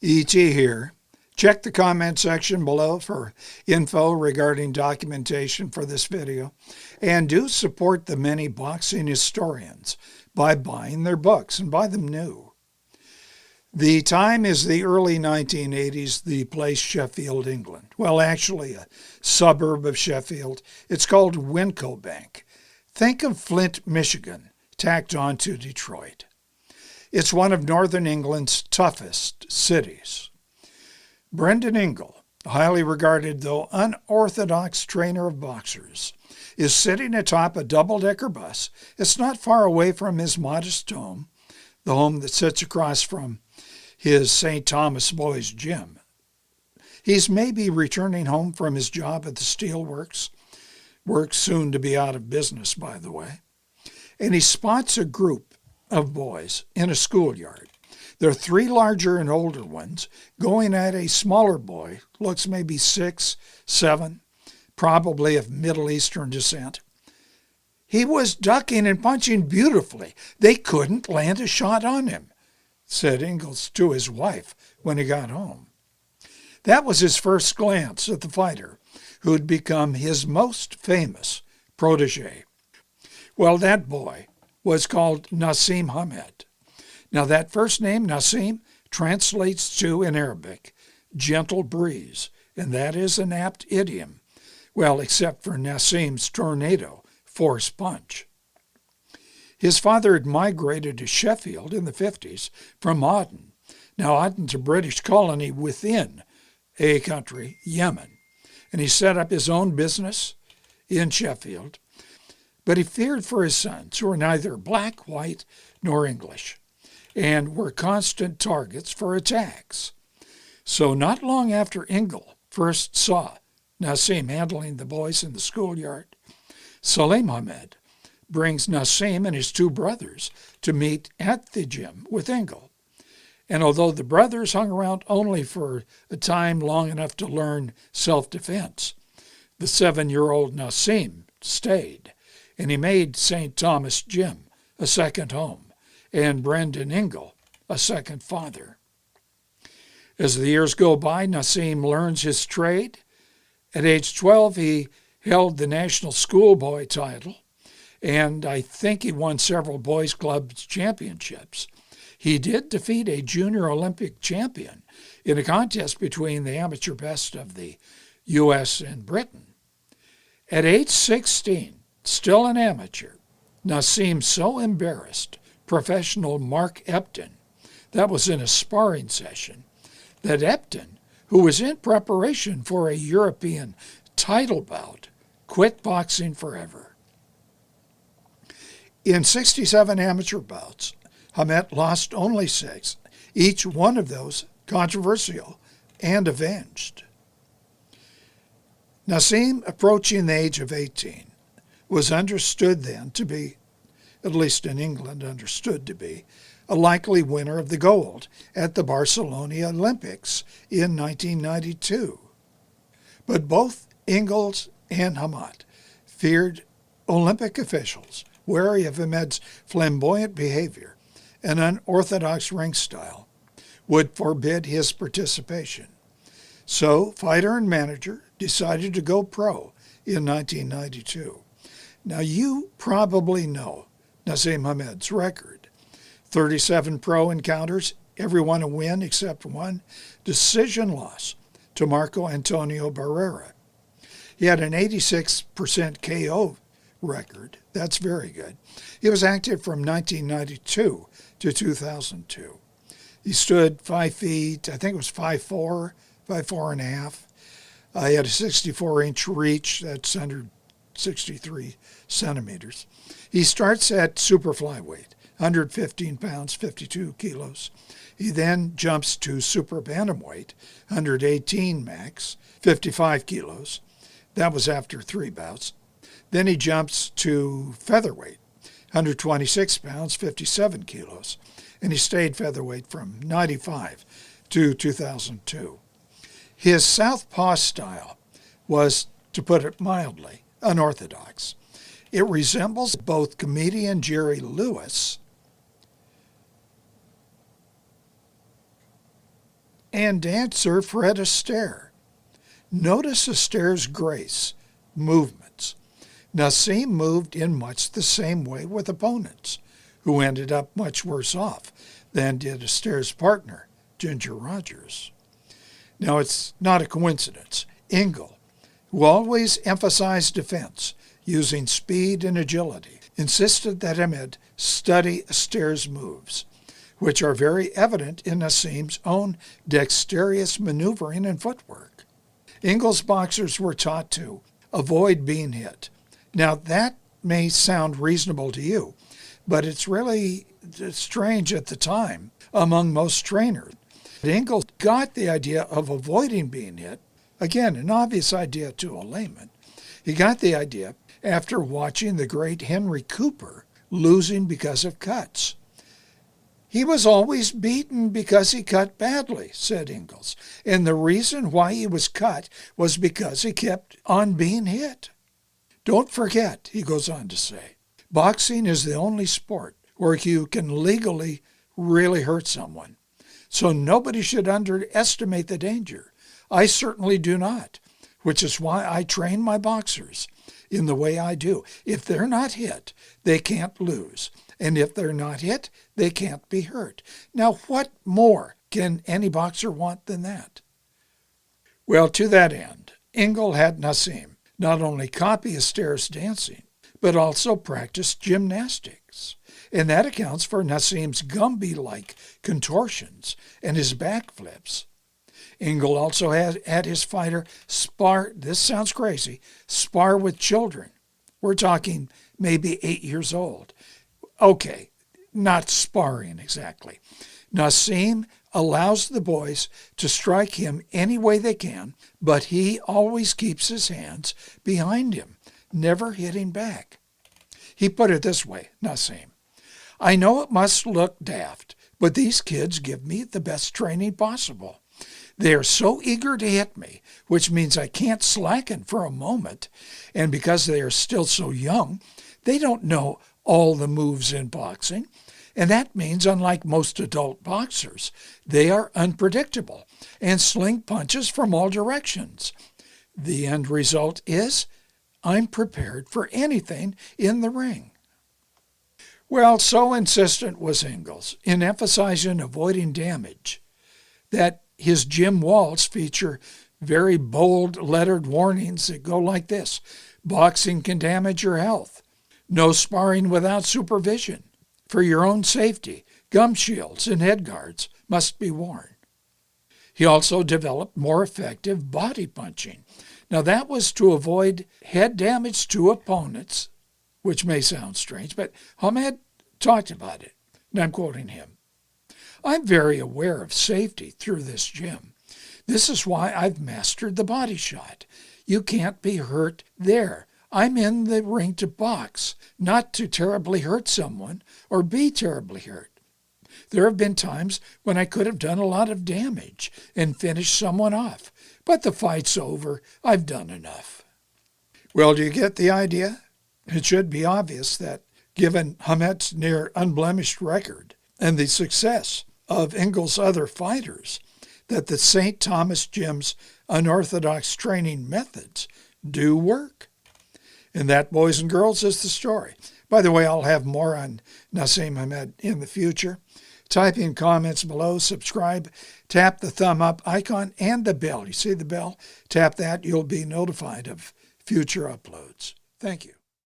ET here. Check the comment section below for info regarding documentation for this video, and do support the many boxing historians by buying their books, and buy them new. The time is the early 1980s, the place Sheffield, England. Well, actually a suburb of Sheffield. It's called Wincobank. Think of Flint, Michigan, tacked on to Detroit. It's one of Northern England's toughest cities. Brendan Ingle, a highly regarded though unorthodox trainer of boxers, is sitting atop a double-decker bus. It's not far away from his modest home, the home that sits across from his St. Thomas Boys gym. He's maybe returning home from his job at the steelworks, works soon to be out of business, by the way, and he spots a group of boys in a schoolyard. There are three larger and older ones going at a smaller boy, looks maybe 6, 7, probably of Middle Eastern descent. He was ducking and punching beautifully. They couldn't land a shot on him, said Ingalls to his wife when he got home. That was his first glance at the fighter who'd become his most famous protege. Well, that boy was called Naseem Hamed. Now that first name, Naseem, translates to, in Arabic, gentle breeze, and that is an apt idiom. Well, except for Naseem's tornado force punch. His father had migrated to Sheffield in the 50s from Aden. Now Aden's a British colony within a country, Yemen, and he set up his own business in Sheffield. But he feared for his sons, who were neither black, white, nor English, and were constant targets for attacks. So not long after Ingle first saw Naseem handling the boys in the schoolyard, Salim Hamed brings Naseem and his two brothers to meet at the gym with Ingle. And although the brothers hung around only for a time long enough to learn self-defense, the 7-year-old Naseem stayed, and he made St. Thomas Gym a second home, and Brendan Ingle a second father. As the years go by, Naseem learns his trade. At age 12, he held the national schoolboy title, and I think he won several boys' club championships. He did defeat a junior Olympic champion in a contest between the amateur best of the U.S. and Britain. At age 16, still an amateur, Naseem so embarrassed professional Mark Epton, that was in a sparring session, that Epton, who was in preparation for a European title bout, quit boxing forever. In 67 amateur bouts, Hamed lost only 6, each one of those controversial and avenged. Naseem, approaching the age of 18, was understood then to be, at least in England understood to be, a likely winner of the gold at the Barcelona Olympics in 1992. But both Ingalls and Hamed feared Olympic officials, wary of Hamed's flamboyant behavior and unorthodox ring style, would forbid his participation. So fighter and manager decided to go pro in 1992. Now you probably know Naseem Hamed's record. 37 pro encounters, every one a win except one decision loss to Marco Antonio Barrera. He had an 86% KO record. That's very good. He was active from 1992 to 2002. He stood 5 feet, I think it was 5'4", 5'4 and a half. He had a 64-inch reach, that's 163 centimeters. He starts at super flyweight, 115 pounds, 52 kilos. He then jumps to super bantamweight, 118 max, 55 kilos. That was after 3 bouts. Then he jumps to featherweight, 126 pounds, 57 kilos. And he stayed featherweight from 95 to 2002. His southpaw style was, to put it mildly, unorthodox. It resembles both comedian Jerry Lewis and dancer Fred Astaire. Notice Astaire's grace, movements. Naseem moved in much the same way with opponents, who ended up much worse off than did Astaire's partner, Ginger Rogers. Now, it's not a coincidence. Ingle, who always emphasized defense, using speed and agility, insisted that Hamed study Astaire's moves, which are very evident in Naseem's own dexterous maneuvering and footwork. Ingle's boxers were taught to avoid being hit. Now, that may sound reasonable to you, but it's really strange at the time among most trainers. Ingle got the idea of avoiding being hit, again, an obvious idea to a layman. He got the idea after watching the great Henry Cooper losing because of cuts. He was always beaten because he cut badly, said Ingles, and the reason why he was cut was because he kept on being hit. Don't forget, he goes on to say, boxing is the only sport where you can legally really hurt someone. So nobody should underestimate the danger. I certainly do not, which is why I train my boxers in the way I do. If they're not hit, they can't lose. And if they're not hit, they can't be hurt. Now, what more can any boxer want than that? Well, to that end, Ingle had Naseem not only copy Astaire's dancing, but also practice gymnastics. And that accounts for Naseem's Gumby-like contortions and his backflips. Ingle also had his fighter spar, this sounds crazy, spar with children. We're talking maybe 8 years old. Okay, not sparring exactly. Naseem allows the boys to strike him any way they can, but he always keeps his hands behind him, never hitting back. He put it this way, Naseem, I know it must look daft, but these kids give me the best training possible. They are so eager to hit me, which means I can't slacken for a moment, and because they are still so young, they don't know all the moves in boxing, and that means, unlike most adult boxers, they are unpredictable and sling punches from all directions. The end result is I'm prepared for anything in the ring. Well, so insistent was Ingles in emphasizing avoiding damage that his gym walls feature very bold lettered warnings that go like this: boxing can damage your health. No sparring without supervision. For your own safety, gum shields and head guards must be worn. He also developed more effective body punching. Now that was to avoid head damage to opponents, which may sound strange, but Hamed talked about it, and I'm quoting him. I'm very aware of safety through this gym. This is why I've mastered the body shot. You can't be hurt there. I'm in the ring to box, not to terribly hurt someone or be terribly hurt. There have been times when I could have done a lot of damage and finished someone off, but the fight's over. I've done enough. Well, do you get the idea? It should be obvious that, given Hamed's near unblemished record and the success of Ingle's other fighters, that the St. Thomas Gym's unorthodox training methods do work. And that, boys and girls, is the story. By the way, I'll have more on Naseem Hamed in the future. Type in comments below, subscribe, tap the thumb up icon and the bell. You see the bell? Tap that, you'll be notified of future uploads. Thank you.